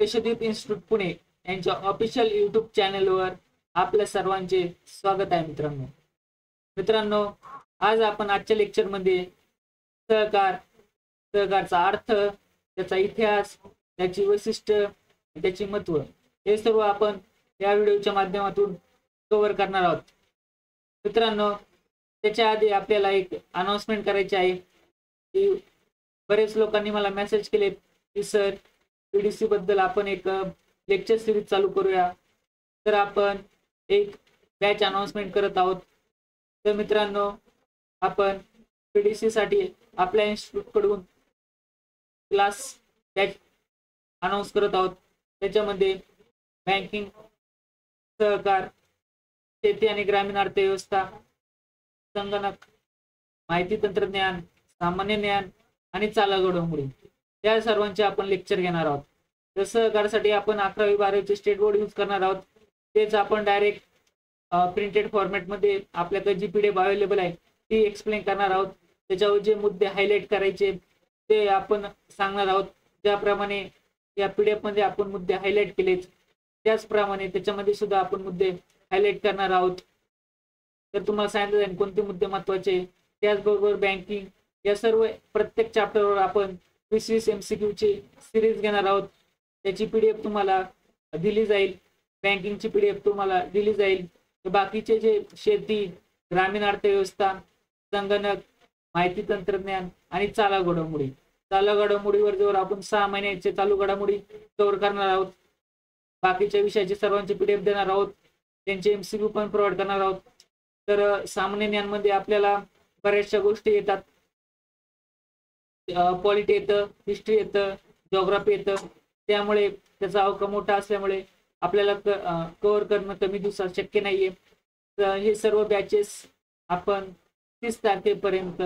Yashodeep institute Pune यांच्या official YouTube चॅनलवर आपल्या सर्वांचे स्वागत आहे मित्रांनो, आज आपण आजच्या लेक्चरमध्ये सहकारचा अर्थ, त्याचा इतिहास, त्याची वैशिष्ट्य, त्याची महत्व हे सर्व आपण या व्हिडिओच्या माध्यमातून कव्हर करणार आहोत मित्रांनो। त्याच्या आधी आपल्याला एक अनाउन्समेंट करायची आहे की बरेच लोकांनी मला मेसेज केले की सर पीडीसी बद्दल आपण एक लेक्चर सिरीज चालू करूया, तर आपण एक बॅच अनाउन्समेंट करत आहोत। तर मित्रांनो, आपण पीडीसी साठी आपल्या इन्स्टिट्यूट कडून क्लास बॅच अनाउन्स करत आहोत। त्याच्यामध्ये बँकिंग, सहकार, शेती आणि ग्रामीण अर्थव्यवस्था, संगणक, माहिती तंत्रज्ञान, सामान्य ज्ञान आणि चालक घडामोडी या सर्वांचे आपण लेक्चर घेणार आहोत। तर सहकारसाठी आपण 11वी 12वीचे स्टेट बोर्ड यूज करणार आहोत। तेच आपण डायरेक्ट प्रिंटेड फॉर्मॅट मध्ये आपल्याकडे जी पीडीएफ अवेलेबल आहे ती एक्सप्लेन करणार आहोत। त्याच्यावर जे मुद्दे हायलाइट करायचे ते आपण सांगणार आहोत। ज्याप्रमाणे या पीडीएफ मध्ये आपण मुद्दे हायलाइट केले त्याचप्रमाणे त्याच्यामध्ये सुद्धा आपण मुद्दे हायलाइट करणार आहोत। तर तुम्हाला सांगितलं जाईल कोणते मुद्दे महत्त्वाचे। त्याचबरोबर बँकिंग या सर्व प्रत्येक चॅप्टरवर आपण 20-20 MCQ ची सिरीज घेणार आहोत। त्याची पीडीएफ तुम्हाला दिली जाईल, बँकिंगची पीडीएफ तुम्हाला दिली जाईल। बाकीचे जे शेती, ग्रामीण अर्थव्यवस्था, संगणक, माहिती तंत्रज्ञान आणि चालक घडामोडीवर जर आपण 6 महिन्याचे चालू घडामोडी कव्हर करणार आहोत। बाकीच्या विषयाचे सर्वांचे पीडीएफ देणार आहोत, त्यांचे MCQ पण प्रोव्हाइड करणार आहोत। तर सामान्य ज्ञानमध्ये आपल्याला बऱ्याचशा गोष्टी येतात, पॉलिटी येतं, हिस्ट्री येतं, जिओग्राफी येतं। त्यामुळे त्याचा अवकाश मोठा असल्यामुळे आपल्याला कव्हर करणं कमी दिवसात शक्य नाहीये। तर हे सर्व बॅचेस आपण 30 तारखेपर्यंत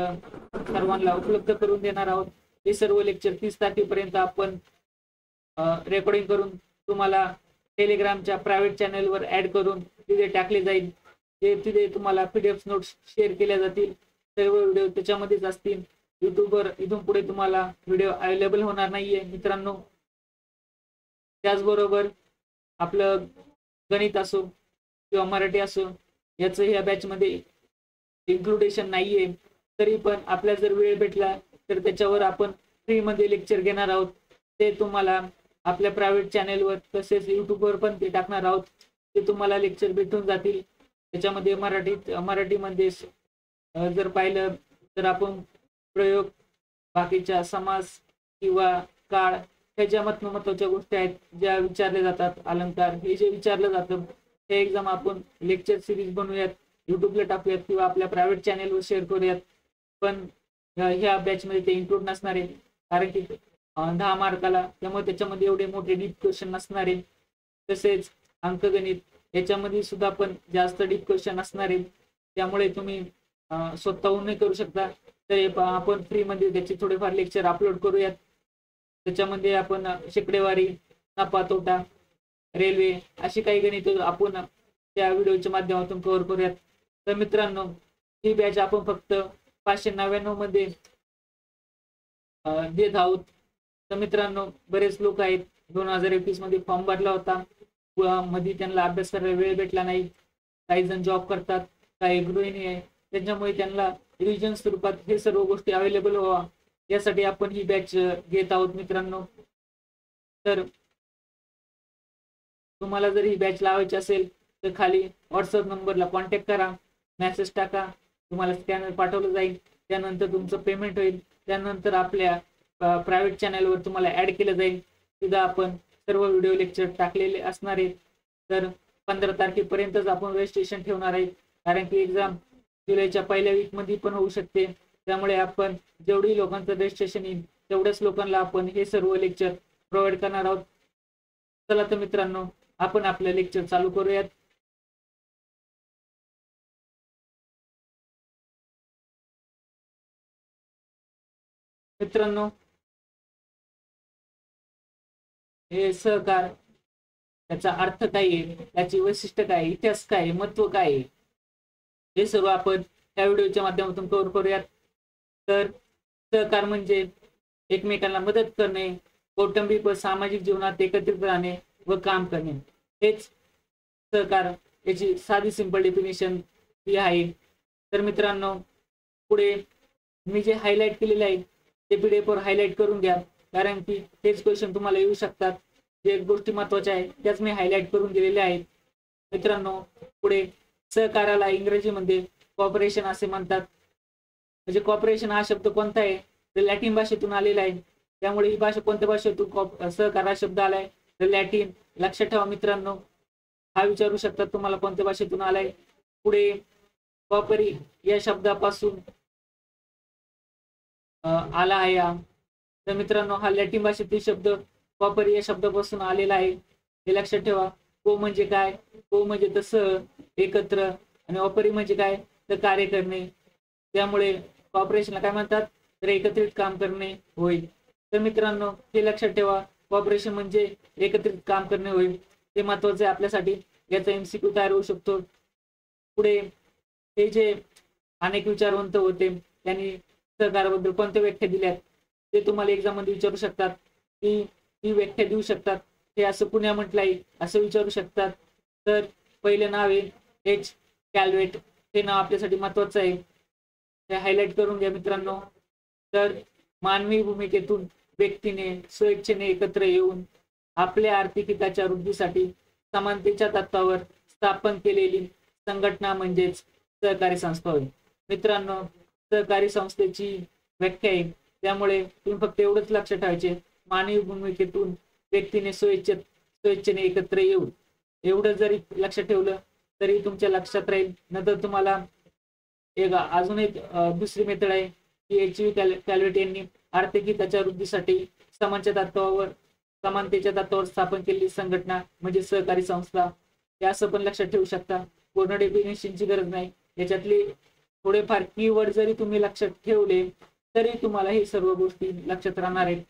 सर्वांना उपलब्ध करून देणार आहोत। हे सर्व लेक्चर 30 तारखेपर्यंत आपण रेकॉर्डिंग करून तुम्हाला टेलिग्रामच्या प्रायव्हेट चॅनलवर ऍड करून तिथे टाकले जाईल। तिथे तुम्हाला पीडीएफ नोट्स शेअर केल्या जातील, सर्व व्हिडिओ त्याच्यामध्येच असतील। युट्यूबवर इथून पुढे तुम्हाला व्हिडिओ अवेलेबल होणार नाहीये मित्रांनो। त्याचबरोबर आपलं गणित असो किंवा मराठी असो याचं ह्या बॅच मध्ये इन्क्लुडेशन नाहीये, तरी पण आपल्याला जर वेळ भेटला तर त्याच्यावर आपण फ्री मध्ये लेक्चर घेणार आहोत। ते तुम्हाला आपल्या प्रायव्हेट चॅनलवर तसेच युट्यूबवर पण ते टाकणार आहोत। ते तुम्हाला लेक्चर भेटून जातील। त्याच्यामध्ये मराठीमध्ये जर पाहिलं तर आपण प्रयोग, बाकीच्या समास किंवा काळ ह्याच्या महत्त्वाच्या गोष्टी आहेत ज्या विचारल्या जातात, अलंकार हे जे विचारलं जातं हे एक्झाम आपण लेक्चर सिरीज बनवूयात, युट्यूबला टाकूयात किंवा आपल्या प्रायव्हेट चॅनलवर शेअर करूयात। पण ह्या बॅच मध्ये ते इन्क्लूड नसणार आहे, कारण की 10 मार्काला, त्यामुळे त्याच्यामध्ये एवढे मोठे डीप क्वेश्चन नसणार आहे। तसेच अंकगणित याच्यामध्ये सुद्धा पण जास्त डीप क्वेश्चन असणार आहे, त्यामुळे तुम्ही स्वतःहून नाही करू शकता। तर आपण फ्री मध्ये त्याचे थोडेफार लेक्चर अपलोड करूयात। त्याच्यामध्ये आपण शेकडेवारी, नफा तोटा, रेल्वे अशी काही गणित आपण त्या व्हिडिओच्या माध्यमातून कव्हर करूयात। तर मित्रांनो, ही बॅच आपण फक्त 599 मध्ये देत आहोत। तर मित्रांनो, बरेच लोक आहेत 2021 मध्ये फॉर्म भरला होता, मध्ये त्यांना अभ्यास करायला वेळ भेटला नाही। काही जण जॉब करतात, काही गृहिणी आहे, त्याच्यामुळे त्यांना रिव्हिजन स्वरूपात हे सर्व गोष्टी अवेलेबल व्हावा यासाठी आपण ही बॅच घेत आहोत मित्रांनो। तर तुम्हाला जर ही बॅच लावायची असेल तर खाली व्हॉट्सअप नंबरला कॉन्टॅक्ट करा, मेसेज टाका, तुम्हाला स्कॅनर पाठवलं जाईल। त्यानंतर तुमचं पेमेंट होईल, त्यानंतर आपल्या प्रायव्हेट चॅनलवर तुम्हाला ऍड केलं जाईल। तिथं आपण सर्व व्हिडिओ लेक्चर टाकलेले असणार आहेत। तर 15 तारखेपर्यंतच आपण रजिस्ट्रेशन ठेवणार आहे, कारण की एक्झाम जुलैच्या पहिल्या वीक मध्ये पण होऊ शकते। त्यामुळे आपण जेवढी लोकांचं रजिस्ट्रेशन येईल तेवढ्याच लोकांना आपण हे सर्व लेक्चर प्रोव्हाइड करणार आहोत। चला तर मित्रांनो, आपण आपलं लेक्चर चालू करूयात। मित्रांनो, हे सहकार, त्याचा अर्थ काय आहे, त्याची वैशिष्ट्य काय, इतिहास काय, महत्व काय, हे सर्व आपण या व्हिडिओच्या माध्यमातून कव्हर करूयात। तर सहकार म्हणजे एकमेकांना मदत करणे, कौटुंबिक व सामाजिक जीवनात एकत्रित राहणे व काम करणे, हेच सहकार याची साधी सिंपल डेफिनेशन ही आहे. तर मित्रांनो, पुढे मी जे हायलाइट केलेले आहे ते PDF वर हायलाइट करून घ्या, कारण की हेच क्वेश्चन तुम्हाला येऊ शकतात. जे गोष्टी महत्त्वाच्या आहेत त्याच मी हायलाइट करून दिलेल्या आहेत. मित्रांनो, पुढे सहकार्याला इंग्रजीमध्ये कॉपरेशन असे म्हणतात. म्हणजे कॉपरेशन हा शब्द कोणता आहे, तर लॅटिन भाषेतून आलेला आहे. त्यामुळे ही भाषा कोणत्या भाषेतून सहकार हा शब्द आलाय, तर लॅटिन. लक्षात ठेवा मित्रांनो, हा विचारू शकतात तुम्हाला कोणत्या भाषेतून आलाय. पुढे कॉपरी या शब्दापासून आला आहे. तर मित्रांनो, हा लॅटिन भाषेतील शब्द कॉपरी या शब्दापासून आलेला आहे, हे लक्षात ठेवा. को म्हणजे काय, को म्हणजे तसं एकत्र, आणि ऑपरी म्हणजे काय, तर कार्य करणे. त्यामुळे कॉपरेशनला काय म्हणतात, तर एकत्रित काम करणे होय. तर मित्रांनो, हे लक्षात ठेवा, कॉपरेशन म्हणजे एकत्रित काम करणे होईल. ते महत्वाचे आहे आपल्यासाठी. याचा MCQ तयार होऊ शकतो. पुढे हे जे अनेक विचारवंत होते त्यांनी सहकाराबद्दल कोणत्या व्याख्या दिल्यात ते तुम्हाला एक्झाम मध्ये विचारू शकतात. ही व्याख्या देऊ शकतात. हे असं पुण्या म्हटलंय असं विचारू शकतात. तर पहिलं नाव आहे H. कॅल्वेट. हे नाव आपल्यासाठी महत्वाचं आहे, हे हायलाइट करून घ्या मित्रांनो. तर मानवी भूमिकेतून व्यक्तीने स्वेच्छेने एकत्र येऊन आपल्या आर्थिक हिताच्या वृद्धीसाठी समानतेच्या तत्वावर स्थापन केलेली संघटना म्हणजेच सहकारी संस्था होय. मित्रांनो, सहकारी संस्थेची व्याख्या आहे, त्यामुळे तुम्ही फक्त एवढंच लक्षात ठेवायचे, मानवी भूमिकेतून व्यक्तीने स्वेच्छेने एकत्र येऊन. एवढं जरी लक्षात ठेवलं तरी तुमच्या लक्षात राहील. नंतर तुम्हाला एक अजून एक दुसरी मेथड आहे की H. कॅल्वेट यांनी आर्थिक हिताच्या वृद्धीसाठी समानतेच्या तत्वावर स्थापन केलेली संघटना म्हणजे सहकारी संस्था, हे असं पण लक्षात ठेवू शकता. पूर्ण डेफिनेशनची गरज नाही. याच्यातले थोडेफार कीवर्ड जरी तुम्ही लक्षात ठेवले तरी तुम्हाला हे सर्व गोष्टी लक्षात राहणार आहेत.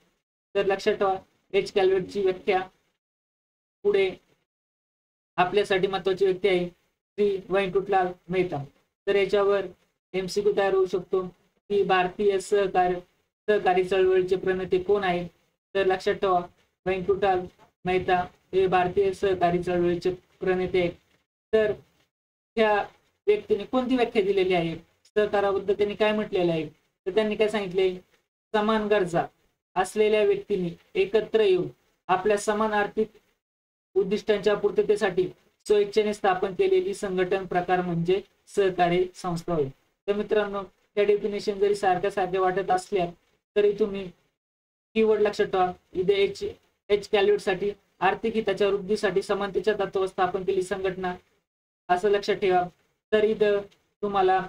तर लक्षात ठेवा H. कॅल्वेटची व्याख्या. पुढे आपल्यासाठी महत्वाची व्यक्ती आहे श्री व्यंकटलाल मेहता. तर याच्यावर MCQ तयार होऊ शकतो की भारतीय सहकारी चळवळीचे प्रणेते कोण आहेत. तर लक्षात ठेवा, व्यंकटलाल मेहता हे भारतीय सहकारी चळवळीचे प्रणेते आहेत. तर त्या व्यक्तीने कोणती व्याख्या दिलेली आहे, सहकाराबद्दल त्यांनी काय म्हटलेलं आहे, तर त्यांनी काय सांगितले, समान गरजा असलेल्या व्यक्तींनी एकत्र येऊन आपल्या समान आर्थिक उद्दिष्टांच्या पूर्ततेसाठी स्वेच्छेने स्थापन केलेली संघटन प्रकार म्हणजे सहकारी संस्था होय. तर मित्रांनो, त्या डेफिनेशन जरी सारख्या वाटत असल्या तरी तुम्ही कीवर्ड लक्षात ठेवा. इथे H. कॅल्वेट साठी आर्थिक हिताच्या वृद्धीसाठी समानतेच्या तत्वावर स्थापन केलेली संघटना असं लक्षात ठेवा. तर तुम्हाला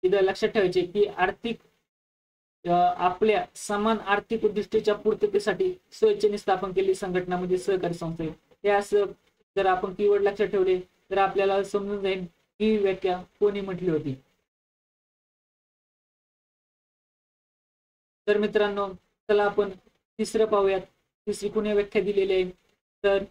लक्षात ठेवायचे की आपल्या समान आर्थिक उद्दिष्टाच्या पूर्ततेसाठी स्वेच्छेने स्थापन केलेली संघटना म्हणजे सहकारी संस्था. हे असं जर आपण कीवर्ड लक्षात ठेवले तर आपल्याला समजून जाईल ही व्याख्या कोणी म्हटली होती. तर मित्रांनो, चला आपण तिसरं पाहूयात. तिसरी कुणी व्याख्या दिलेली आहे, तर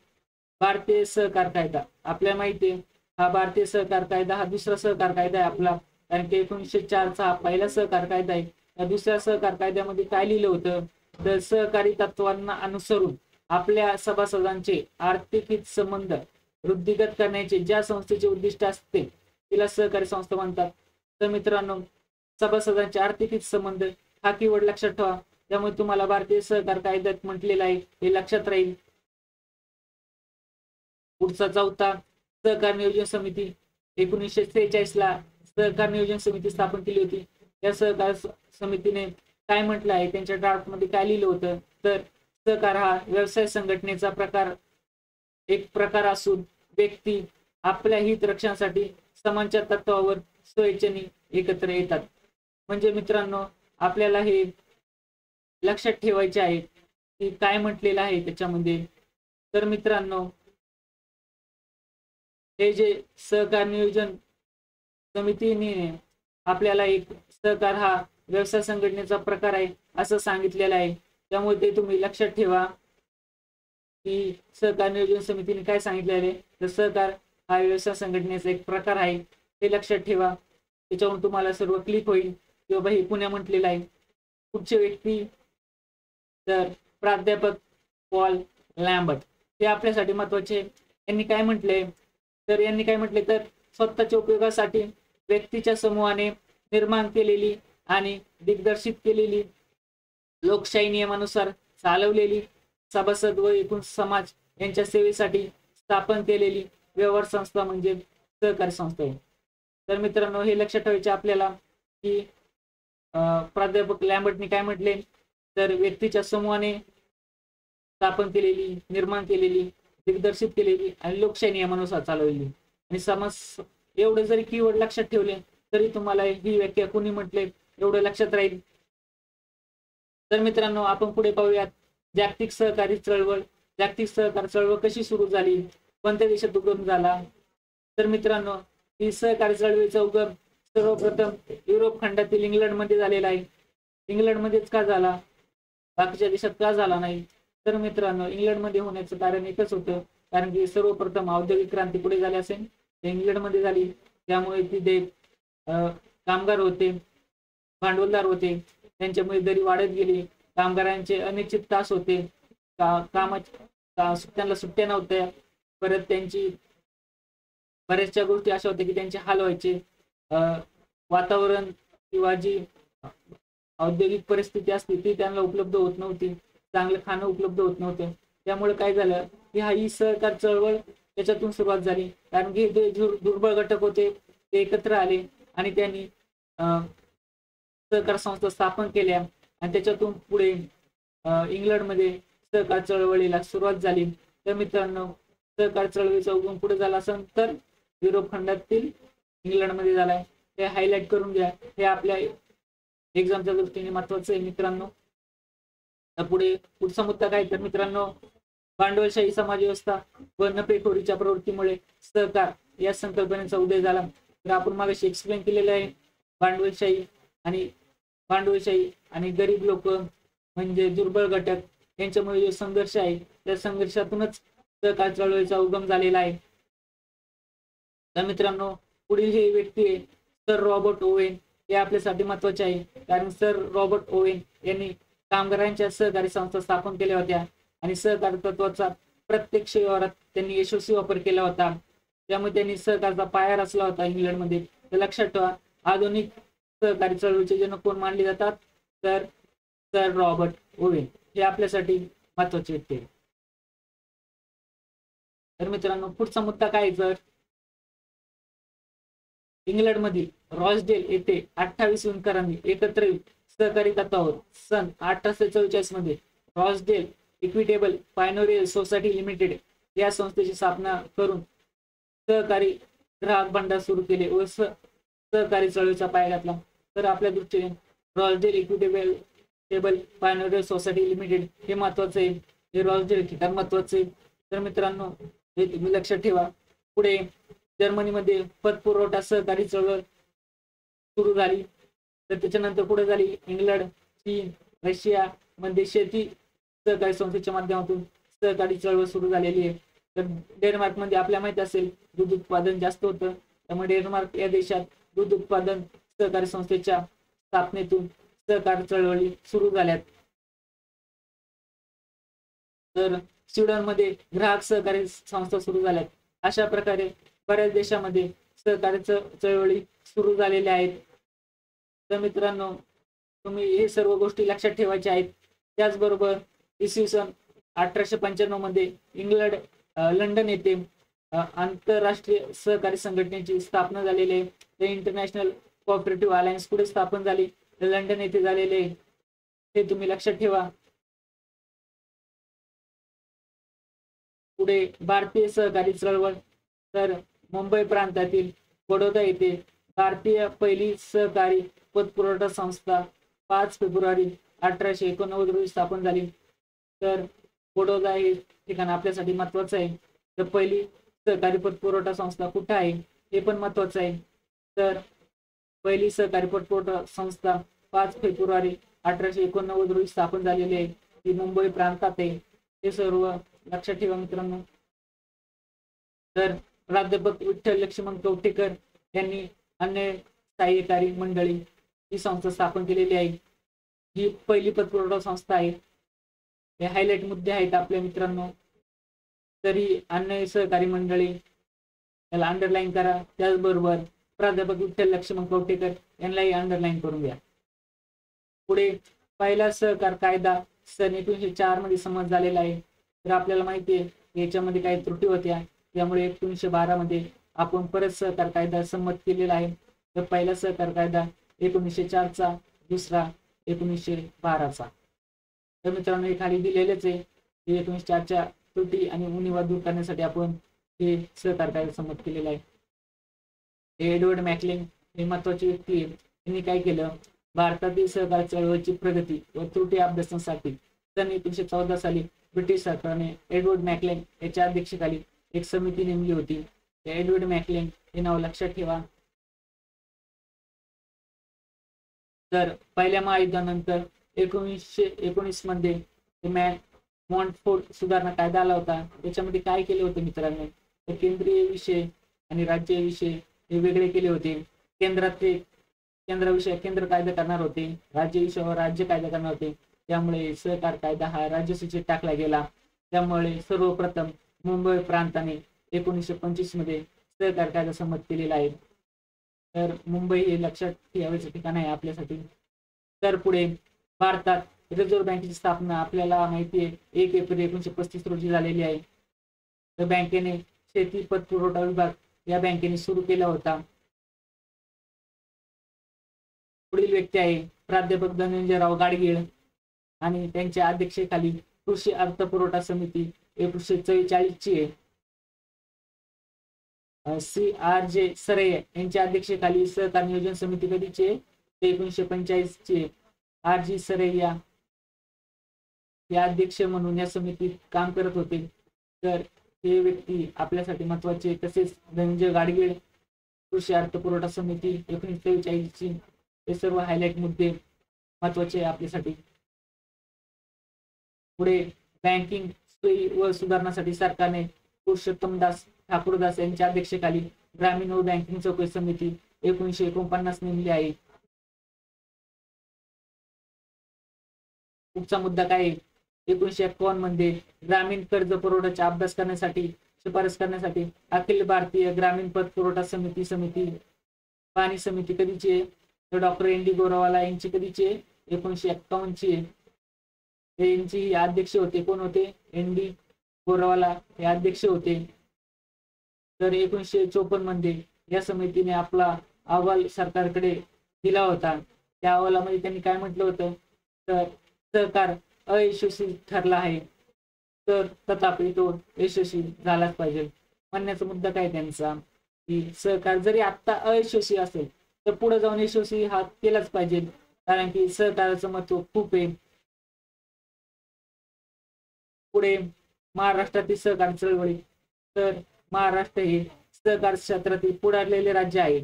भारतीय सहकार कायदा. आपल्याला माहिती आहे हा भारतीय सहकार कायदा हा दुसरा सहकार कायदा आहे आपला, कारण की 1904 चा हा पहिला सहकार कायदा आहे. या दुसऱ्या सहकार कायद्यामध्ये काय लिहिलं होतं, तर सहकारी तत्वांना अनुसरून आपल्या सभासदांचे आर्थिक हित संबंध वृद्धिगत करण्याचे ज्या संस्थेचे उद्दिष्ट असते तिला सहकारी संस्था म्हणतात. तर मित्रांनो, सभासदांचे आर्थिक हित संबंध हा कीवर्ड लक्षात ठेवा. त्यामुळे तुम्हाला भारतीय सहकार कायद्यात म्हटलेलं आहे हे लक्षात राहील. पुढचा चौथा, सहकार नियोजन समिती. 1946 ला सहकार नियोजन समिती स्थापन केली होती. या सहकार समितीने काय म्हटलं आहे, त्यांच्या ड्राफ्ट मध्ये काय लिहिलं होतं, तर सहकार हा व्यवसाय संघटनेचा एक प्रकार असून व्यक्ती आपल्या हित रक्षणासाठी समानच्या तत्वावर स्वेच्छेने एकत्र येतात. म्हणजे मित्रांनो, आपल्याला हे लक्षात ठेवायचे आहे की काय म्हटलेलं आहे त्याच्यामध्ये. तर मित्रांनो, हे जे सहकार नियोजन समितीने आपल्याला एक सहकार हा व्यवसाय संघटनेचा प्रकार आहे असं सांगितलेलं आहे. त्यामुळे ते तुम्ही लक्षात ठेवा की सहकार नियोजन समितीने काय सांगितलेले, तर सहकार हा व्यवसाय संघटनेचा एक प्रकार आहे हे लक्षात ठेवा. त्याच्यावरून तुम्हाला सर्व क्लिक होईल की बाबा हे पुण्या म्हटलेलं आहे. पुढचे व्यक्ती, तर प्राध्यापक पॉल लॅम्बर्ट हे आपल्यासाठी महत्वाचे. यांनी काय म्हटले तर स्वतःच्या उपयोगासाठी व्यक्तीच्या समूहाने निर्माण केलेली आणि दिग्दर्शित केलेली, लोकशाही नियमानुसार चालवलेली, सभासद व एकूण समाज यांच्या सेवेसाठी स्थापन केलेली व्यवहार संस्था म्हणजे सहकारी संस्था आहे. तर मित्रांनो, हे लक्षात ठेवायचे आपल्याला की प्राध्यापक लॅम्बर्टने काय म्हटले तर व्यक्तीच्या समूहाने स्थापन केलेली, निर्माण केलेली, दिग्दर्शित केलेली आणि लोकशाही नियमानुसार चालवलेली. आणि समज एवढे जरी कीवर्ड लक्षात ठेवले तरी तुम्हाला ही व्याख्या कोणी म्हटले एवढं लक्षात राहील. तर मित्रांनो, आपण पुढे पाहूयात जागतिक सहकारी चळवळ. जागतिक सहकारी चळवळ कशी सुरू झाली, कोणत्या देशात उगम झाला. तर मित्रांनो, ही सहकारी चळवळीचा उगम सर्वप्रथम युरोप खंडातील इंग्लंडमध्ये झालेला आहे. इंग्लंडमध्येच का झाला, बाकीच्या देशात का झाला नाही. तर मित्रांनो, इंग्लंडमध्ये होण्याचं कारण एकच होतं, कारण की सर्वप्रथम औद्योगिक क्रांती पुढे झाली असेल ते इंग्लंडमध्ये झाली. त्यामुळे तिथे कामगार होते, भांडवलदार होते, त्यांच्यामुळे दरी वाढत गेली, कामगारांचे अनिश्चित तास होते, त्यांना सुट्ट्या नव्हत्या, परत त्यांची बऱ्याचशा गोष्टी अशा होत्या की त्यांचे हाल व्हायचे. वातावरण किंवा जी औद्योगिक परिस्थिती असते ती त्यांना उपलब्ध होत नव्हती, चांगलं खाणं उपलब्ध होत नव्हतं. त्यामुळे काय झालं की ही सहकार चळवळ त्याच्यातून सुरुवात झाली, कारण की जे दुर्बळ घटक होते ते एकत्र आले आणि त्यांनी सहकार संस्था स्थापन केल्या आणि त्याच्यातून पुढे इंग्लंडमध्ये सहकार चळवळीला सुरुवात झाली. तर मित्रांनो, सहकार चळवळीचा उगम पुढे झाला असेल तर युरोप खंडातील इंग्लंडमध्ये झालाय. हे हायलाइट करून घ्या, हे आपल्या एक्झामच्या दृष्टीने महत्वाचं आहे मित्रांनो. पुढचा मुद्दा काय तर मित्रांनो, भांडवलशाही समाज व्यवस्था व नफेखोरीच्या प्रवृत्तीमुळे सहकार या संकल्पनेचा उदय झाला. तर आपण मागाशी एक्सप्लेन केलेलं आहे, भांडवलशाही आणि गरीब लोक म्हणजे दुर्बल घटक यांच्यामुळे जो संघर्ष आहे त्या संघर्षातूनच सहकार चळवळीचा उगम झालेला आहे. तर मित्रांनो, पुढील ही व्यक्ती आहे सर रॉबर्ट ओवेन. हे आपल्यासाठी महत्वाचे आहे, कारण सर रॉबर्ट ओवेन यांनी कामगारांच्या सहकारी संस्था स्थापन केल्या होत्या आणि सहकारी तत्वाचा प्रत्यक्ष व्यवहारात त्यांनी यशस्वी वापर केला होता. त्यामुळे त्यांनी सहकारचा पाया रचला होता इंग्लंडमध्ये. तर लक्षात ठेवा, आधुनिक सहकारी चळवळीचे जनक कोण मानले जातात तर सर रॉबर्ट ओवेन. हे आपल्यासाठी महत्वाचे व्यक्ती आहे. तर मित्रांनो, पुढचा मुद्दा काय तर इंग्लंडमधील रॉसडेल येथे 28 विणकरांनी एकत्र येऊन सहकारी तत्वावर सन 1844 मध्ये रॉसडेल इक्विटेबल पायनोरियल सोसायटी लिमिटेड या संस्थेची स्थापना करून सहकारी ग्राहक भांडार सुरू केले व सहकारी चळवळीचा पाया घातला. तर आपल्या दृष्टीने रॉसडेल इक्विटेबल पायनोरियल सोसायटी लिमिटेड हे महत्वाचं आहे, हे रॉसडेल ठिकाण महत्वाचं आहे. तर मित्रांनो, हे तुम्ही लक्षात ठेवा. पुढे जर्मनीमध्ये पतपुरवठा सहकारी चळवळ सुरू झाली. तर त्याच्यानंतर पुढे झाली इंग्लंड, चीन, रशिया मध्ये शेती सहकारी संस्थेच्या माध्यमातून सहकारी चळवळ सुरू झालेली आहे. तर डेन्मार्क मध्ये आपल्याला माहिती असेल दूध उत्पादन जास्त होतं, त्यामुळे डेन्मार्क या देशात दूध उत्पादन सहकारी संस्थेच्या स्थापनेतून सहकारी चळवळी सुरू झाल्यात. तर स्वीडन मध्ये ग्राहक सहकारी संस्था सुरू झाल्यात. अशा प्रकारे बऱ्याच देशामध्ये सहकारी चळवळी सुरू झालेल्या आहेत. तर मित्रांनो, तुम्ही हे सर्व गोष्टी लक्षात ठेवायच्या आहेत. त्याचबरोबर इसवी सन 1895 मध्ये लंडन येथे आंतरराष्ट्रीय सहकारी संघटनेची स्थापना झालेली आहे. ते इंटरनॅशनल कोऑपरेटिव्ह अलायन्स पुढे स्थापन झाली, लंडन येथे झालेले हे तुम्ही लक्षात ठेवा. पुढे भारतीय सहकारी चळवळ. तर मुंबई प्रांतातील बडोदा येथे भारतीय पहिली सहकारी पतपुरवठा संस्था 5 फेब्रुवारी 1889 रोजी स्थापन झाली. तर बडोदा हे ठिकाण आपल्यासाठी महत्वाचं आहे. तर पहिली सहकारी पतपुरवठा संस्था कुठे आहे हे पण महत्वाचं आहे. तर पहिली सहकारी पतपुरवठा संस्था 5 फेब्रुवारी 1889 रोजी स्थापन झालेली आहे, ती मुंबई प्रांतात आहे. हे सर्व लक्षात ठेवा मित्रांनो. तर प्राध्यापक विठ्ठल लक्ष्मण कवठेकर यांनी अन्य सहाय्यकारी मंडळी ही संस्था स्थापन केलेली आहे. ही पहिली पतपुरवठा संस्था आहे. हे हायलाइट मुद्दे आहेत आपल्या मित्रांनो. तरी अन्य सहकारी मंडळी याला अंडरलाईन करा. त्याचबरोबर प्राध्यापक विठ्ठल लक्ष्मण कवठेकर यांनाही अंडरलाईन करून घ्या. पुढे पहिला सहकार कायदा सन 1904 मध्ये संमत झालेला आहे. तर आपल्याला माहिती आहे याच्यामध्ये काही त्रुटी होत्या, त्यामुळे 1912 मध्ये आपण परत सहकार कायदा संमत केलेला आहे. तर पहिला सहकार कायदा 1904 चा, दुसरा 1912 चा. तर मित्रांनो हे खाली दिलेलेच आहे. 1904 च्या त्रुटी आणि उणिवा दूर करण्यासाठी आपण हे सहकार कायदा संमत केलेला आहे. एडवर्ड मॅकलेन हे महत्वाची व्यक्ती आहे. त्यांनी काय केलं, भारतातील सहकार चळवळीची प्रगती व त्रुटी अभ्यासासाठी सन 1914 साली ब्रिटिश सरकारने एडवर्ड मॅकलेन याच्या अध्यक्षतेखाली एक समिती नेमली होती. एडवर्ड मॅकलेन हे नाव लक्षात ठेवा. तर पहिल्या महायुद्धानंतर 1919 मध्ये मॉन्टफोर्ट सुधारणा कायदा आला होता. त्याच्यामध्ये काय केले होते मित्रांनो, तर केंद्रीय विषय आणि राज्य विषय हे वेगळे केले होते. केंद्र कायदा करणार होते, राज्य विषयावर राज्य कायदा करणार होते. त्यामुळे सहकार कायदा हा राज्य सूचीत टाकला गेला. त्यामुळे सर्वप्रथम मुंबई प्रांताने 1925 मध्ये सहकार कायदा संमत केलेला आहे. तर मुंबई हे लक्षात ठेवायचं ठिकाण आहे आपल्यासाठी. तर पुढे भारतात रिझर्व्ह बँकेची स्थापना आपल्याला माहिती आहे 1 एप्रिल 1935 रोजी झालेली आहे. तर बँकेने शेती पतपुरवठा विभाग या बँकेने सुरू केला होता. पुढील व्यक्ती आहे प्राध्यापक धनंजयराव गाडगीळ आणि त्यांच्या अध्यक्षतेखाली कृषी अर्थपुरवठा समिती 1944 ची आहे. CRJ सरय यांच्या अध्यक्षतेखाली सहकार नियोजन समिती कधीची आहे, 1945 ची आहे. RG सरैया या अध्यक्ष म्हणून या समितीत काम करत होते. तर हे व्यक्ती आपल्यासाठी महत्वाचे. तसेच धनंजय गाडगीळ कृषी अर्थपुरवठा समिती 1944 ची, हे सर्व हायलाइट मुद्दे महत्वाचे आपल्यासाठी. पुढे बँकिंग सोयी व सुधारणासाठी सरकारने पुरुषोत्तमदास ठाकूरदास यांच्या अध्यक्षतेखाली ग्रामीण व बँकिंग चौकशी समिती 1949 नेमली आहे. पुढचा मुद्दा काय, 1951 मध्ये ग्रामीण कर्ज पुरवठ्याचा अभ्यास करण्यासाठी शिफारस करण्यासाठी अखिल भारतीय ग्रामीण पतपुरवठा समिती पाणी समिती कधीची आहे, तर डॉक्टर ND गोरावाला यांची कधीची आहे, 1951 ची आहे. यांची अध्यक्ष होते, कोण होते, ND गोरावाला हे अध्यक्ष होते. तर 1954 मध्ये या समितीने आपला अहवाल सरकारकडे दिला होता. त्या अहवालामध्ये त्यांनी काय म्हटलं होतं, तर सहकार अयशस्वी ठरला आहे, तर तथापि तो यशस्वी झालाच पाहिजे. म्हणण्याचा मुद्दा काय त्यांचा, की सहकार जरी आता अयशस्वी असेल तर पुढे जाऊन यशस्वी हा केलाच पाहिजे, कारण की सहकाराचं महत्व खूप आहे. पुढे महाराष्ट्रातील सहकार चळवळी, तर महाराष्ट्र हे सहकार क्षेत्रातील पुढारलेले राज्य आहे.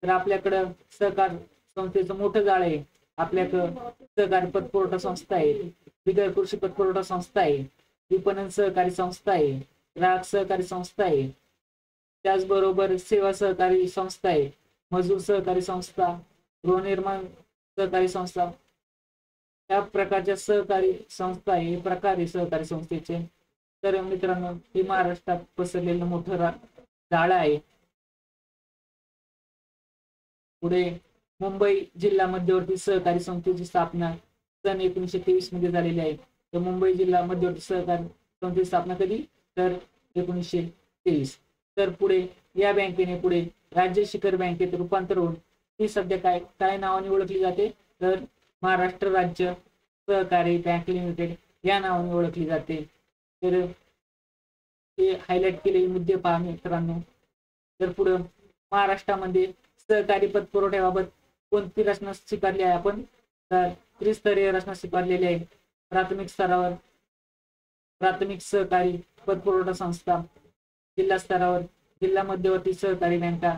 तर आपल्याकडं सहकार संस्थेचं मोठं जाळ आहे. आपल्याकडं सहकारी पतपुरवठा संस्था आहे, बिगर कृषी पतपुरवठा संस्था आहे, विपणन सहकारी संस्था आहे, ग्राहक सहकारी संस्था आहे, त्याचबरोबर सेवा सहकारी संस्था आहे, मजूर सहकारी संस्था, गृहनिर्माण सहकारी संस्था, या प्रकारच्या सहकारी संस्था आहे. हे प्रकार सहकारी संस्थेचे. तर मित्रांनो हे महाराष्ट्रात पसरलेलं मोठं जाळ आहे. पुढे मुंबई जिल्हा मध्यवर्ती सहकारी संस्थेची स्थापना सन 1923 मध्ये झालेली आहे. तर मुंबई जिल्हा मध्यवर्ती सहकारी संस्थेची स्थापना कधी, तर 1923. तर पुढे या बँकेने पुढे राज्य शिखर बँकेत रूपांतर होऊन ती सध्या काय नावाने ओळखली जाते, तर महाराष्ट्र राज्य सहकारी बँक लिमिटेड या नावाने ओळखली जाते. तर हे हायलाइट केलेले मुद्दे पहा मित्रांनो. तर पुढे महाराष्ट्रामध्ये सहकारी पतपुरवठ्याबाबत कोणती रचना स्वीकारली आहे आपण, तर त्रिस्तरीय रचना स्वीकारलेली आहे. प्राथमिक स्तरावर प्राथमिक सहकारी पतपुरवठा संस्था, जिल्हा स्तरावर जिल्हा मध्यवर्ती सहकारी बँका,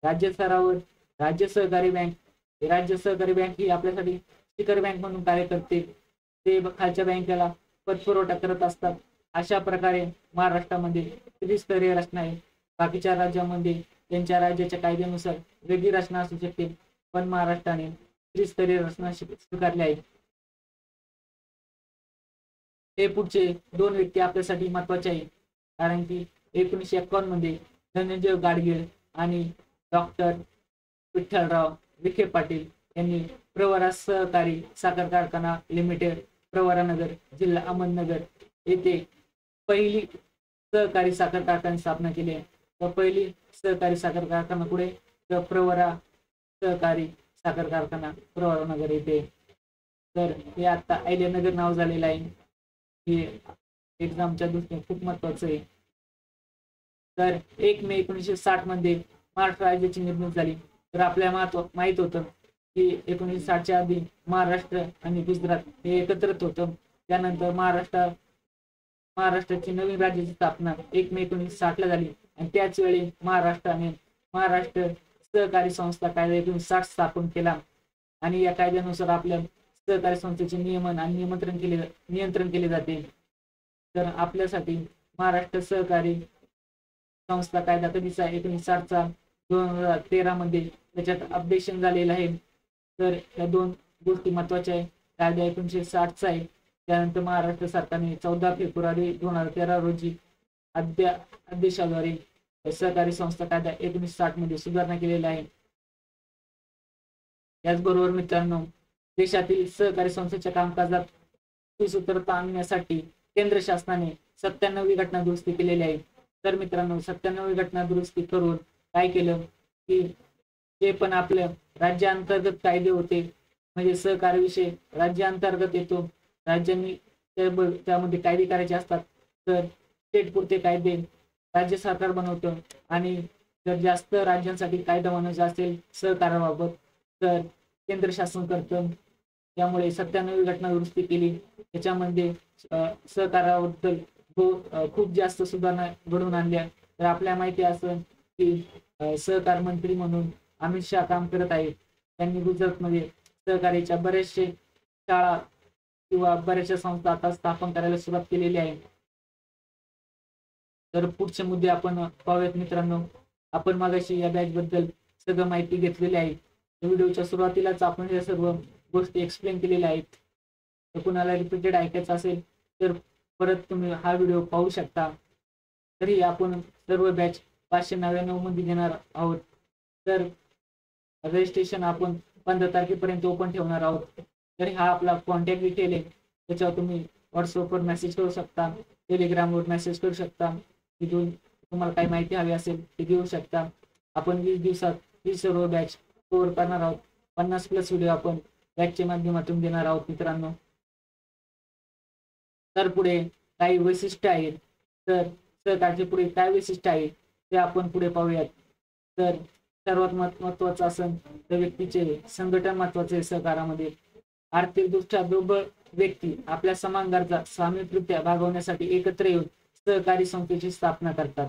राज्य स्तरावर राज्य सहकारी बँक. राज्य सहकारी बँक ही आपल्यासाठी शिखर बँक म्हणून कार्य करते. ते खालच्या बँकेला पतपुरवठा करत असतात. अशा प्रकारे महाराष्ट्रामध्ये त्रिस्तरीय रचना आहे. बाकीच्या राज्यामध्ये त्यांच्या राज्याच्या कायद्यानुसार वेगळी रचना असू शकते, पण महाराष्ट्राने त्रिस्तरीय रचना स्वीकारली आहे. हे पुढचे दोन व्यक्ती आपल्यासाठी महत्वाचे आहे, कारण की 1951 मध्ये धनंजय गाडगीळ आणि डॉक्टर विठ्ठलराव विखे पाटील यांनी प्रवरा सहकारी साखर कारखाना लिमिटेड, प्रवरानगर, जिल्हा अहमदनगर येथे पहिली सहकारी साखर कारखान्याची स्थापना केली आहे. तर पहिली सहकारी साखर कारखाना कुठे, तर प्रवरा सहकारी साखर कारखाना प्रवरानगर येथे. तर हे आता अहिल्यानगर नाव झालेलं आहे. हे एक्झामच्या दृष्टीने खूप महत्वाचं आहे. तर 1 मे 1960 मध्ये महाराष्ट्र राज्याची निर्मिती झाली. तर आपल्याला माहित होतं की 1960च्या आधी महाराष्ट्र आणि गुजरात हे एकत्रित होतं. त्यानंतर महाराष्ट्राची नवीन राज्याची स्थापना 1 मे 1960 ला झाली आणि त्याच वेळी महाराष्ट्राने महाराष्ट्र सहकारी संस्था कायदा 1960 स्थापन केला आणि या कायद्यानुसार आपल्या सहकारी संस्थेचे नियमन आणि नियंत्रण केले जाते. तर आपल्यासाठी महाराष्ट्र सहकारी संस्था कायदा कधीचा 1960 चा 2013 मध्ये त्याच्यात अपडेशन झालेलं आहे. तर या दोन गोष्टी महत्वाच्या आहे. कायदा 1960 चा आहे. त्यानंतर महाराष्ट्र सरकारने 14 फेब्रुवारी 2013 रोजी आदेशाद्वारे सहकारी संस्था कायदा 1960 मध्ये सुधारणा केलेला आहे. याचबरोबर मित्रांनो, देशातील सहकारी संस्थेच्या कामकाजात सुसूत्रता आणण्यासाठी केंद्र शासनाने 97वी घटना दुरुस्ती केलेली आहे. तर मित्रांनो, 97वी घटना दुरुस्ती करून काय केलं की जे पण आपल्या राज्यांतर्गत कायदे होते, म्हणजे सहकारी विषय राज्यांतर्गत येतो, राज्यांनी त्यामध्ये कायदे करायचे असतात, तर स्टेट पुरते कायदे राज्य सरकार बनवतं आणि जर जास्त राज्यांसाठी कायदा बनवायचा असेल सहकाराबाबत तर केंद्र शासन करतं. त्यामुळे 97वी घटना दुरुस्ती केली. त्याच्यामध्ये सहकाराबद्दल खूप जास्त सुधारणा घडवून आणल्या. तर आपल्याला माहिती असेल की सहकार मंत्री म्हणून अमित शहा काम करत आहेत. त्यांनी गुजरातमध्ये सहकारीच्या बरेचसे शाळा किंवा बऱ्याचशा संस्था आता स्थापन करायला सुरुवात केलेली आहे. तर पुढचे मुद्दे आपण पाहूयात मित्रांनो. आपण मागाशी या बॅच बद्दल सगळं माहिती घेतलेली आहे. व्हिडिओच्या सुरुवातीलाच आपण या सर्व गोष्टी एक्सप्लेन केलेल्या आहेत. तर कुणाला रिपीटेड ऐकायचं असेल तर परत तुम्ही हा व्हिडिओ पाहू शकता. तरी आपण सर्व बॅच 599 मध्ये घेणार आहोत. तर रजिस्ट्रेशन आपण 15 तारखेपर्यंत ओपन ठेवणार आहोत. तर हा आपला कॉन्टॅक्ट डिटेल आहे. त्याच्यावर तुम्ही व्हॉट्सअपवर मेसेज करू शकता, टेलिग्रामवर मेसेज करू शकता. तिथून तुम्हाला काही माहिती हवी असेल ते घेऊ शकता. आपण 20 दिवसात ही सर्व बॅच कव्हर करणार आहोत. 50+ व्हिडिओ आपण बॅचच्या माध्यमातून देणार आहोत मित्रांनो. तर पुढे काही वैशिष्ट्य आहेत. तर सहकारचे पुढे काय वैशिष्ट्य आहे ते आपण पुढे पाहूयात. तर सर्वात महत्वाचं असं तर व्यक्तीचे संघटन महत्वाचे आहे. सहकारामध्ये आर्थिकदृष्ट्या दुर्बळ व्यक्ती आपल्या समान गरजा सामूहिकरित्या भागवण्यासाठी एकत्र येऊन सहकारी संस्थेची स्थापना करतात.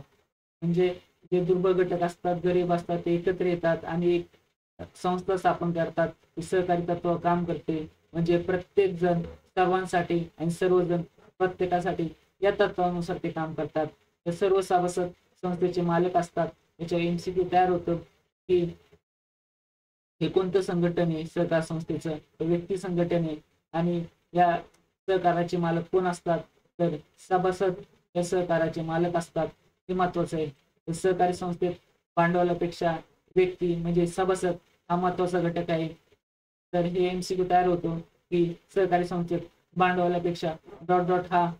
म्हणजे जे दुर्बळ घटक असतात, गरीब असतात, ते एकत्र येतात आणि एक संस्था स्थापन करतात. सहकारी तत्व काम करते. म्हणजे प्रत्येक जण सर्वांसाठी आणि सर्वजण प्रत्येकासाठी या तत्वानुसार ते काम करतात. तर सर्व सभासद संस्थेचे मालक असतात. याच्यावर MCQ तयार होतं की हे कोणतं संघटन आहे सहकार संस्थेचं, व्यक्ती संघटन आहे आणि या सहकाराचे मालक कोण असतात, तर सभासद या सहकाराचे मालक असतात. हे महत्वाचं आहे. सहकारी संस्थेत भांडवलापेक्षा व्यक्ती म्हणजे सभासद हा महत्वाचा घटक आहे. तर हे MCQ तयार होतो की सहकारी संस्थेत भांडवलापेक्षा ... हा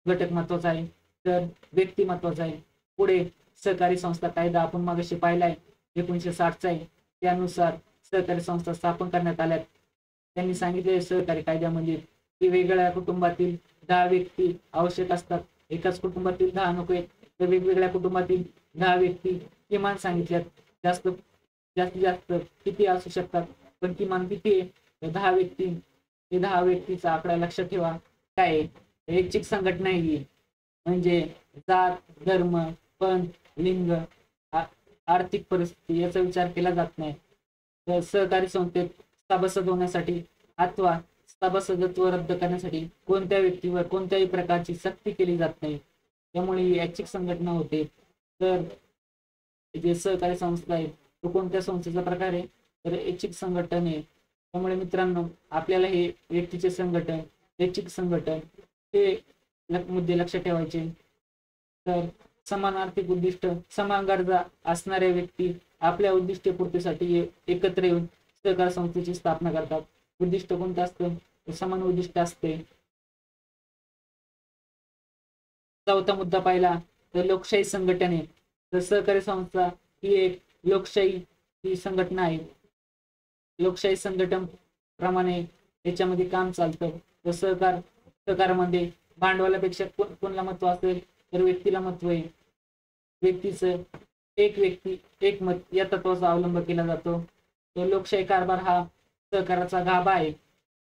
घटक महत्वाचा आहे, तर व्यक्ती महत्वाचा आहे. पुढे सहकारी संस्था कायदा आपण मागाशी पाहिलाय 1960 चा आहे. त्यानुसार सहकारी संस्था स्थापन करण्यात आल्यात. त्यांनी सांगितले सहकारी कायद्यामध्ये की वेगवेगळ्या कुटुंबातील 10 व्यक्ती आवश्यक असतात. एकाच कुटुंबातील 10 नको आहेत, तर वेगवेगळ्या कुटुंबातील 10 व्यक्ती किमान सांगितल्यात. जास्तीत जास्त किती असू शकतात, पण किमान किती आहे 10 व्यक्ती. हे 10 व्यक्तीचा आकडा लक्षात ठेवा. काय आहे, ऐच्छिक संघटना आहे. म्हणजे जात, धर्म, पंथ, लिंग, आर्थिक परिस्थिती याचा विचार केला जात नाही. तर सहकारी संस्थेत सभासद होण्यासाठी अथवा सभासदत्व रद्द करण्यासाठी कोणत्या व्यक्तीवर कोणत्याही प्रकारची सक्ती केली जात नाही. त्यामुळे ही ऐच्छिक संघटना होते. तर जे सहकारी संस्था आहे तो कोणत्या संस्थेचा प्रकार आहे, तर ऐच्छिक संघटन आहे. त्यामुळे मित्रांनो आपल्याला हे व्यक्तीचे संघटन, ऐच्छिक संघटन हे मुद्दे लक्षात ठेवायचे. तर समान आर्थिक उद्दिष्ट, समान गरजा असणाऱ्या व्यक्ती आपल्या उद्दिष्टपूर्तीसाठी एकत्र येऊन सहकार संस्थेची स्थापना करतात. उद्दिष्ट कोणतं असतं? समान उद्दिष्ट असते. चौथा मुद्दा पाहिला तर लोकशाही संघटने. तर सहकारी संस्था ही एक लोकशाही ही संघटना आहे. लोकशाही संघटन प्रमाणे याच्यामध्ये काम चालतं. तर सहकारामध्ये भांडवलापेक्षा कोणाला महत्व असेल तर व्यक्तीला महत्व आहे. व्यक्तीचं एक व्यक्ती एक मत या तत्वाचा अवलंब केला जातो. तो लोकशाही कारभार हा सहकाराचा गाभा आहे.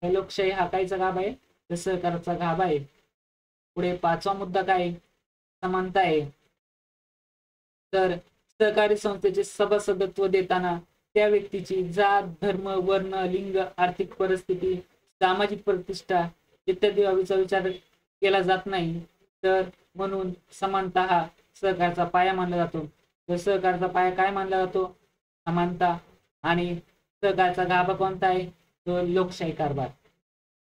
लोकशाही हा कायचा गाभा आहे? तर सहकाराचा गाभा आहे. पुढे पाचवा मुद्दा काय? समानता आहे. तर सहकारी संस्थेचे सभासदत्व देताना त्या व्यक्तीची जात, धर्म, वर्ण, लिंग, आर्थिक परिस्थिती, सामाजिक प्रतिष्ठा इत्यादी बाबीचा विचार केला जात नाही. तर म्हणून समानता हा सहकारचा पाया मानला जातो. तर सहकारचा पाया काय मानला जातो? समानता. आणि सहकारचा गाभा कोणता आहे? तो लोकशाही कारभार.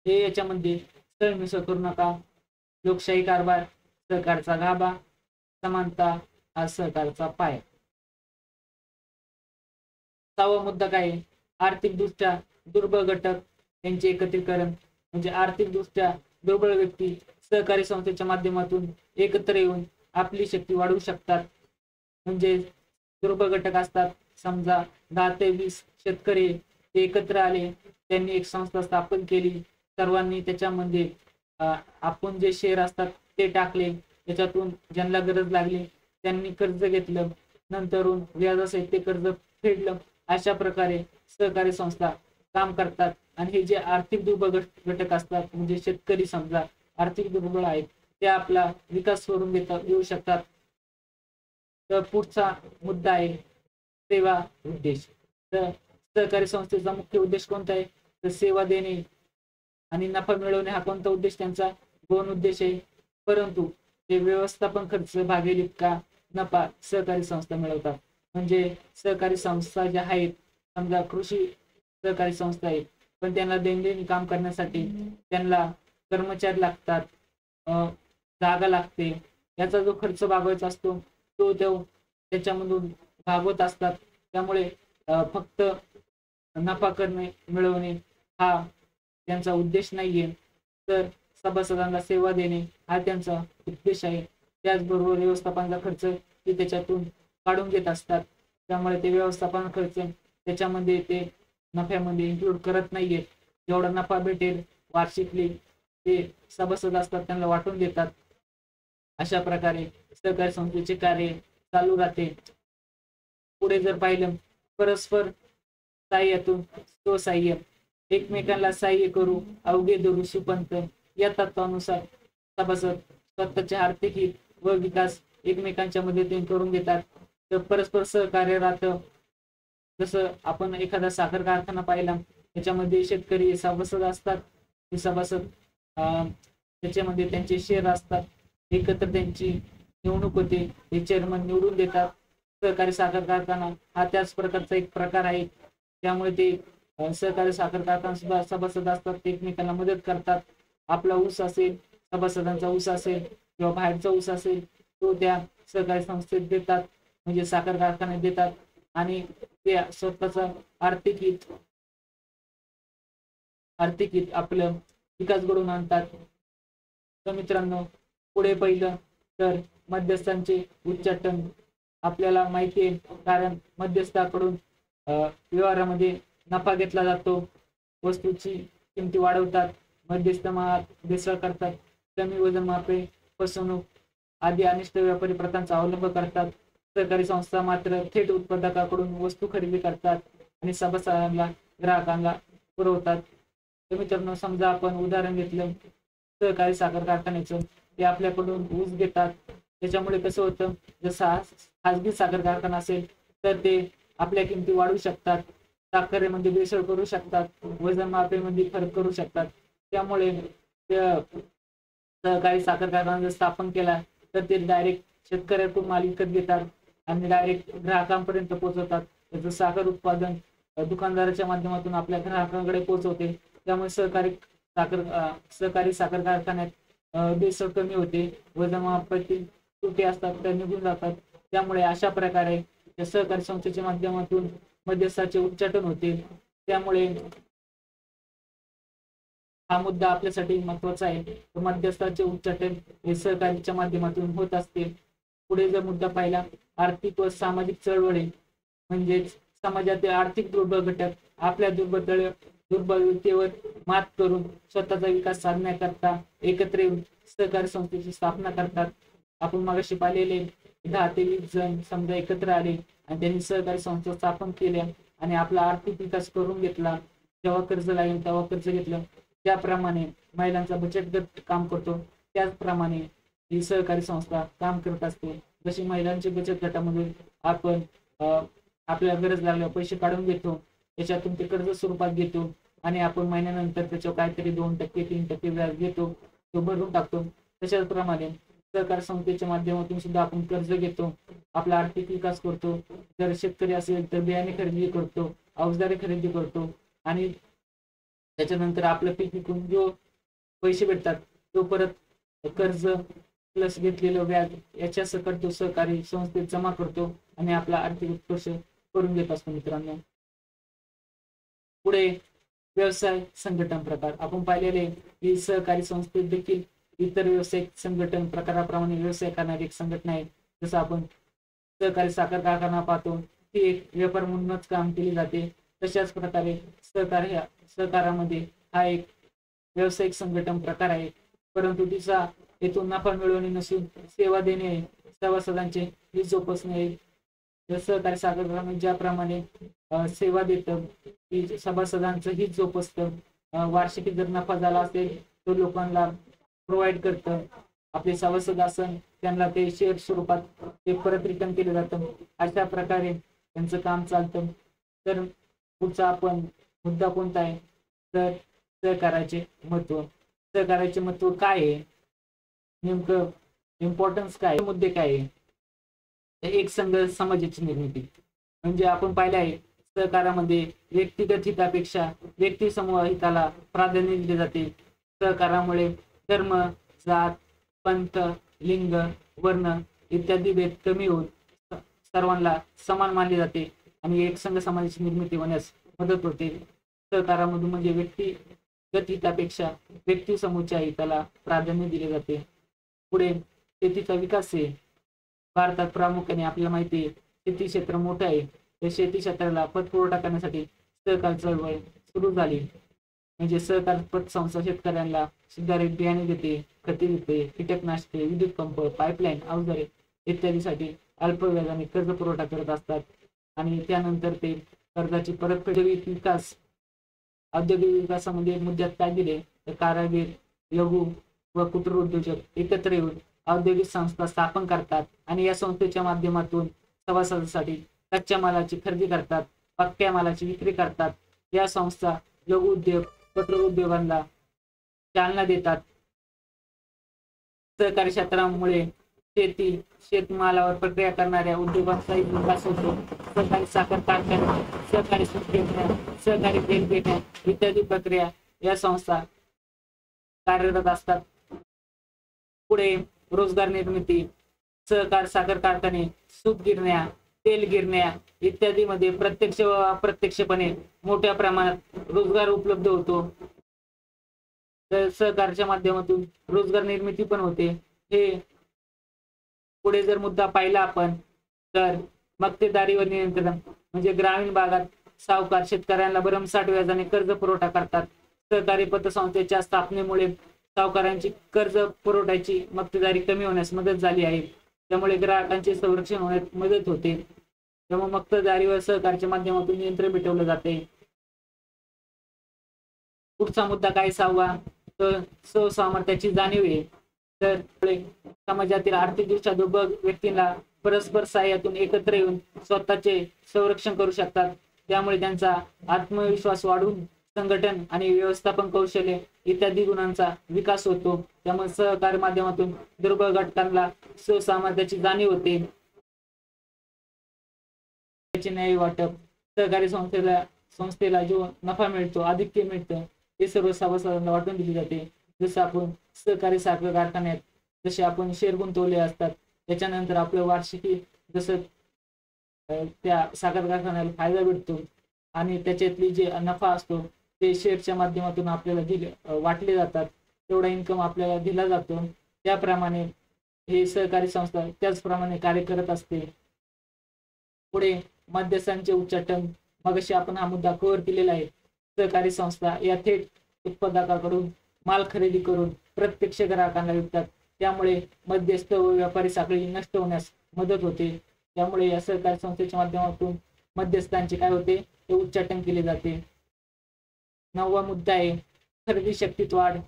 हे याच्यामध्ये सरमिसळ करू नका. लोकशाही कारभार सहकारचा गाभा, समानता हा सहकारचा पाया. सहावा मुद्दा काय आहे? आर्थिकदृष्ट्या दुर्बळ घटक यांचे एकत्रीकरण. म्हणजे आर्थिकदृष्ट्या दुर्बळ व्यक्ती सहकारी संस्थेच्या माध्यमातून एकत्र येऊन आपली शक्ती वाढवू शकतात. म्हणजे दुर्बळ घटक असतात. समजा 10 ते 20 शेतकरी ते एकत्र आले, त्यांनी एक संस्था स्थापन केली. सर्वांनी त्याच्यामध्ये आपण जे शेअर असतात ते टाकले. त्याच्यातून ज्यांना गरज लागली त्यांनी कर्ज घेतलं, नंतरून व्याजासहित ते कर्ज फेडलं. अशा प्रकारे सहकारी संस्था काम करतात. आणि हे जे आर्थिक दुर्बळ घटक असतात, म्हणजे शेतकरी समजा आर्थिक दुर्बळ आहेत, ते आपला विकास करून येऊ शकतात. तर पुढचा मुद्दा आहे सेवा उद्देश. तर सहकारी संस्थेचा मुख्य उद्देश कोणता आहे? तर सेवा देणे आणि नफा मिळवणे हा कोणता उद्देश त्यांचा? दोन उद्देश आहे. परंतु ते व्यवस्थापन खर्च भागेल इतका नफा सहकारी संस्था मिळवतात. म्हणजे सहकारी संस्था ज्या आहेत, समजा कृषी सहकारी संस्था आहेत, पण त्यांना दैनंदिन काम करण्यासाठी त्यांना कर्मचारी लागतात, जागा लागते. याचा जो खर्च भागवायचा असतो तो त्याच्यामधून भागवत असतात. त्यामुळे फक्त नफा करणे मिळवणे हा त्यांचा उद्देश नाहीये. तर सभासदांना सेवा देणे हा त्यांचा उद्देश आहे. त्याचबरोबर व्यवस्थापनाचा खर्च ते त्याच्यातून काढून घेत असतात. त्यामुळे ते व्यवस्थापन खर्च त्याच्यामध्ये ते नफ्यामध्ये इन्क्लूड करत नाहीये. जेवढा नफा भेटेल वार्षिकली ते सभासद असतात त्यांना वाटून देतात. अशा प्रकारे सहकारी संस्थेचे कार्य चालू राहते. पुढे जर पाहिलं, परस्पर सहाय्यातून स्वसहाय्य. एकमेकांना सहाय्य करू अवघे धरू सुपंत या तत्वानुसार सभासद स्वतःचे आर्थिक हित व विकास एकमेकांच्या मदतीने करून घेतात. तर परस्पर सहकार्य राहतं. जसं आपण एखादा साखर कारखाना पाहिला, त्याच्यामध्ये शेतकरी सभासद असतात. ते सभासद त्याच्यामध्ये त्यांचे शेअर असतात. एकत्र त्यांची निवडणूक होते, हे चेअरमन निवडून देतात. सहकारी साखर कारखाना हा त्याच प्रकारचा एक प्रकार आहे. त्यामुळे ते सहकारी साखर कारखाना सुद्धा सभासद असतात, ते एकमेकांना मदत करतात. आपला ऊस असेल, सभासदांचा ऊस असेल किंवा बाहेरचा ऊस असेल, तो त्या सहकारी संस्थेत देतात, म्हणजे साखर कारखान्यात देतात. आणि ते स्वतःचा आर्थिक हित आपलं विकास घडवून आणतात. तर मित्रांनो, पुढे पहिलं तर मध्यस्थांचे उच्चाटन. आपल्याला माहिती आहे, कारण मध्यस्थाकडून व्यवहारामध्ये नफा घेतला जातो, वस्तूची किमती वाढवतात, मध्यस्थ भेसळ करतात, कमी वजन मापे, फसवणूक आदी अनिष्ट व्यापारी प्रथांचा अवलंब करतात. सहकारी संस्था मात्र थेट उत्पादकाकडून वस्तू खरेदी करतात आणि सभासदांना ग्राहकांना पुरवतात. तर मित्रांनो, समजा आपण उदाहरण घेतलं सहकारी साखर कारखान्याचं, ते आपल्याकडून ऊस घेतात. त्याच्यामुळे कसं होतं, जसा खाजगी साखर कारखाना असेल तर ते आपल्या किमती वाढवू शकतात, साखरेमध्ये भेसळ करू शकतात, वजन मापेमध्ये फरक करू शकतात. त्यामुळे सहकारी साखर कारखाना जर स्थापन केला तर ते डायरेक्ट शेतकऱ्याकडून माल विकत घेतात आणि डायरेक्ट ग्राहकांपर्यंत पोहोचवतात. त्याचं साखर उत्पादन दुकानदाराच्या माध्यमातून आपल्या ग्राहकांकडे पोहोचवते. त्यामुळे सहकारी साखर कारखान्यात भेसळ कमी होते, वजनमापातील त्रुटी असतात त्या निघून जातात. त्यामुळे अशा प्रकारे या सहकारी संस्थेच्या माध्यमातून मध्यस्थाचे उच्चाटन होते. त्यामुळे हा मुद्दा आपल्यासाठी महत्वाचा आहे. मध्यस्थाचे उच्चाटन हे सहकारीच्या माध्यमातून होत असते. पुढे जर मुद्दा पाहिला, आर्थिक व सामाजिक चळवळी म्हणजेच समाजातील आर्थिक दुर्बल घटक आपल्या दुर्बलतेवर मात करून स्वतःचा विकास साधण्याकरता एकत्र येऊन सहकारी संस्थेची स्थापना करतात. आपण मागाशी पाहिलेले 10 ते 20 जण समजा एकत्र आले आणि त्यांनी सहकारी संस्था स्थापन केल्या आणि आपला आर्थिक विकास करून घेतला. जेव्हा कर्ज लागेल तेव्हा कर्ज घेतलं. त्याप्रमाणे महिलांचा बचत गट काम करतो, त्याचप्रमाणे ही सहकारी संस्था काम करत असते. जशी महिलांच्या बचत गटामध्ये आपण आपल्याला गरज लागल्यावर पैसे काढून घेतो, त्याच्यातून ते कर्ज स्वरूपात घेतो आणि आपण महिन्यानंतर त्याच्यावर काहीतरी 2% 3% व्याज घेतो, तो भरून टाकतो. तशाच प्रमाणे सहकार संस्थेच्या माध्यमातून सुद्धा आपण कर्ज घेतो, आपला आर्थिक विकास करतो. जर शेतकरी असेल तर बियाणे खरेदी करतो, अवजारे खरेदी करतो आणि त्याच्यानंतर आपलं पीक विकून जो पैसे भेटतात तो परत कर्ज प्लस घेतलेलं व्याज याच्या सकट तो सहकारी संस्थेत जमा करतो आणि आपला आर्थिक उत्कर्ष करून घेत असतो. मित्रांनो, पुढे व्यवसाय संघटन प्रकार आपण पाहिलेले की सहकारी संस्थेत देखील इतर व्यावसायिक संघटन प्रकाराप्रमाणे व्यवसाय करणारी एक संघटना आहे. जसं आपण सहकारी साखर कारखाना पाहतो, ती एक व्यापार म्हणूनच काम केली जाते. तशाच प्रकारे सहकारामध्ये हा एक व्यावसायिक संघटन प्रकार आहे, परंतु तिचा हेतू नफा मिळवणे नसून सेवा देणे, सभासदांचे हित जोपासणे. सहकारी साखर कारखाना ज्याप्रमाणे सेवा देतं, की सभासदांचं हित जोपासतं, वार्षिक जर नफा झाला असेल तो लोकांना प्रोव्हाइड करतं. आपले सभासद असन त्यांना ते शेअर स्वरूपात ते परत रिटर्न केलं जातं. अशा प्रकारे त्यांचं काम चालतं. तर पुढचा आपण मुद्दा कोणता आहे तर सहकाराचे महत्व. सहकाराचे महत्व काय आहे, नेमकं इम्पॉर्टन्स काय, मुद्दे काय आहे. एक संघ समाजाची निर्मिती म्हणजे आपण पाहिलं आहे सहकारामध्ये व्यक्तिगत हितापेक्षा व्यक्ती समूह हिताला प्राधान्य दिले जाते. सहकारामुळे धर्म, जात, पंथ, लिंग, वर्ण इत्यादी भेद कमी होऊन सर्वांना समान मानले जाते आणि एक संघ समाजाची निर्मिती होण्यास मदत होते. सहकारामधून म्हणजे व्यक्तिगत हितापेक्षा व्यक्ती समूहाच्या हिताला प्राधान्य दिले जाते. पुढे शेतीचा विकास आहे. भारतात प्रामुख्याने आपल्याला माहिती आहे शेती क्षेत्र मोठं आहे. त्या शेती क्षेत्राला पतपुरवठा करण्यासाठी सहकार चळवळ सुरू झाली. म्हणजे सहकार पतसंस्था शेतकऱ्यांना सुधारित बियाणे देते, खते देते, कीटकनाशके, विद्युत पंप, पाईपलाईन, अवजारे इत्यादीसाठी अल्प व्याजाने कर्ज पुरवठा करत असतात आणि त्यानंतर ते कर्जाची परतफेड. औद्योगिक विकासामध्ये मुद्द्यात काय दिले तर कारागीर, लघु व कुटीर उद्योजक एकत्र येऊन औद्योगिक संस्था स्थापन करतात आणि या संस्थेच्या माध्यमातून सभासदांसाठी कच्च्या मालाची खरेदी करतात, पक्क्या मालाची विक्री करतात. या संस्था लघु उद्योग, कुटीर उद्योगांना चालना देतात. सहकारी क्षेत्रामुळे शेती, शेतमालावर प्रक्रिया करणाऱ्या उद्योगांचाही विकास होतो. सहकारी साखर कारखाने, सहकारी सूत गिरण्या, सहकारी तेल गिरण्या इत्यादी प्रक्रिया या संस्था कार्यरत असतात. पुढे रोजगार निर्मिती. सहकार साखर कारखाने, सूत गिरण्या, तेल गिरण्या इत्यादी मध्ये प्रत्यक्ष व अप्रत्यक्षपणे मोठ्या प्रमाणात रोजगार उपलब्ध होतो. तर सहकारच्या माध्यमातून रोजगार निर्मिती पण होते. हे पुढे जर मुद्दा पाहिला आपण तर मक्तेदारीवर नियंत्रण म्हणजे ग्रामीण भागात सावकार शेतकऱ्यांना भरमसाठ व्याजाने कर्ज पुरवठा करतात. सहकारी पतसंस्थेच्या स्थापनेमुळे सावकारांची कर्ज पुरवठ्याची मक्तेदारी कमी होण्यास मदत झाली आहे. त्यामुळे ग्राहकांचे संरक्षण होण्यास मदत होते. त्यामुळे मक्तेदारीवर सहकारच्या माध्यमातून नियंत्रण मिटवलं जाते. पुढचा मुद्दा काय 6वा तर स्वसामर्थ्याची जाणीव आहे. तर समाजातील आर्थिकदृष्ट्या दुर्बल व्यक्तींना परस्पर सहाय्यातून एकत्र येऊन स्वतःचे संरक्षण करू शकतात. त्यामुळे त्यांचा आत्मविश्वास वाढून संघटन आणि व्यवस्थापन कौशल्य इत्यादी गुणांचा विकास होतो. त्यामुळे सहकारी माध्यमातून दुर्बल घटकांना स्वसामर्थ्याची जाणीव होते. न्याय वाटप. सहकारी संस्थेला जो नफा मिळतो, आधिक्य मिळतं, ते सर्व सभासदांना वाटून दिली जाते. जसं आपण सहकारी साखर कारखान्यात जसे आपण शेअर गुंतवले असतात त्याच्यानंतर आपलं वार्षिकी जसं त्या साखर कारखान्याला फायदा भेटतो आणि त्याच्यातली जे नफा असतो ते शेअरच्या माध्यमातून आपल्याला वाटले जातात, तेवढा इन्कम आपल्याला दिला जातो। त्याप्रमाणे हे सहकारी संस्था त्याचप्रमाणे कार्य करत असते। पुढे मध्यस्थांचे उच्चाटन, मगाशी आपण हा मुद्दा कव्हर केलेला आहे। सहकारी संस्था या थेट उत्पादकाकडून माल खरेदी करून प्रत्यक्ष ग्राहकांना विकतात, त्यामुळे मध्यस्थ व व्यापारी साखळी नष्ट होण्यास मदत होते। त्यामुळे या सहकारी संस्थेच्या माध्यमातून मध्यस्थांचे काय होते ते उच्चाटन केले जाते। 9वा मुद्दा आहे खरेदी शक्तीत वाढ।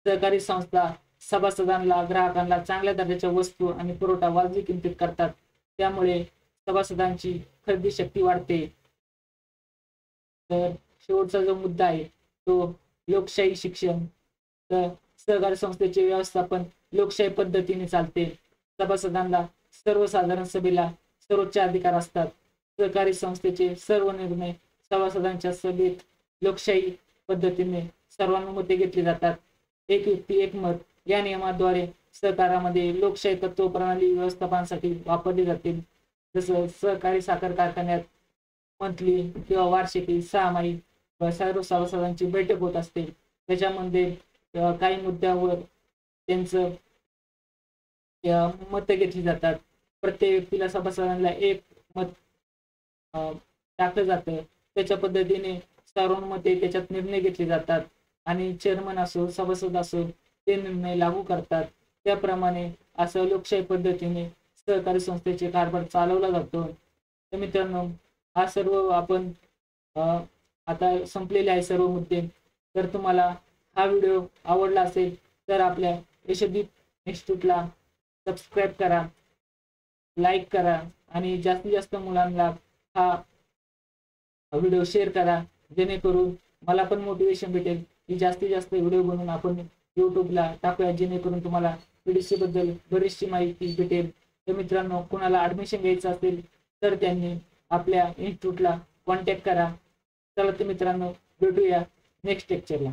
सहकारी संस्था सभासदांना ग्राहकांना चांगल्या दर्जाच्या वस्तू आणि पुरवठा वाजवी किमतीत करतात, त्यामुळे सभासदांची खरेदी शक्ती वाढते। तर शेवटचा जो मुद्दा आहे तो लोकशाही शिक्षण। तर सहकारी संस्थेचे व्यवस्थापन लोकशाही पद्धतीने चालते। सभासदांना सर्वसाधारण सभेला सर्वोच्च अधिकार असतात। सहकारी संस्थेचे सर्व निर्णय सभासदांच्या सभेत लोकशाही पद्धतीने सर्वानुमते घेतले जातात। एक व्यक्ती एक मत या नियमाद्वारे सहकारामध्ये लोकशाही तत्व प्रणाली व्यवस्थापनासाठी वापरली जाते। जसं सहकारी साखर कारखान्यात मंथली किंवा वार्षिकी 6 माहिती सर्व सभासदांची बैठक होत असते, त्याच्यामध्ये काही मुद्द्यावर त्यांचं मत घेतली जातात। प्रत्येक व्यक्तीला सभासदांना एक मत टाकलं जातं, त्याच्या पद्धतीने सर्वानुमते त्याच्यात निर्णय घेतले जातात आणि चेअरमन असो सभासद असो ते निर्णय लागू करतात। त्याप्रमाणे असं लोकशाही पद्धतीने सहकारी संस्थेचे कारभार चालवला जातो। तर मित्रांनो हा सर्व आपण आता संपलेले आहे सर्व मुद्दे। तर तुम्हाला हा व्हिडिओ आवडला असेल तर आपल्या यशदीप इन्स्टिट्यूटला सबस्क्राईब करा, लाईक करा आणि जास्तीत जास्त मुलांना हा व्हिडिओ शेअर करा, जेणेकरून मला पण मोटिवेशन भेटेल की जास्तीत जास्त व्हिडिओ बनवून आपण यूट्यूबला टाकूया, जेणेकरून तुम्हाला पीडीसी बद्दल बरीचशी माहिती भेटेल। तर मित्रांनो कुणाला ऍडमिशन घ्यायचं असेल तर त्यांनी आपल्या इन्स्टिट्यूटला कॉन्टॅक्ट करा। चला तर मित्रांनो भेटूया नेक्स्ट लेक्चरला।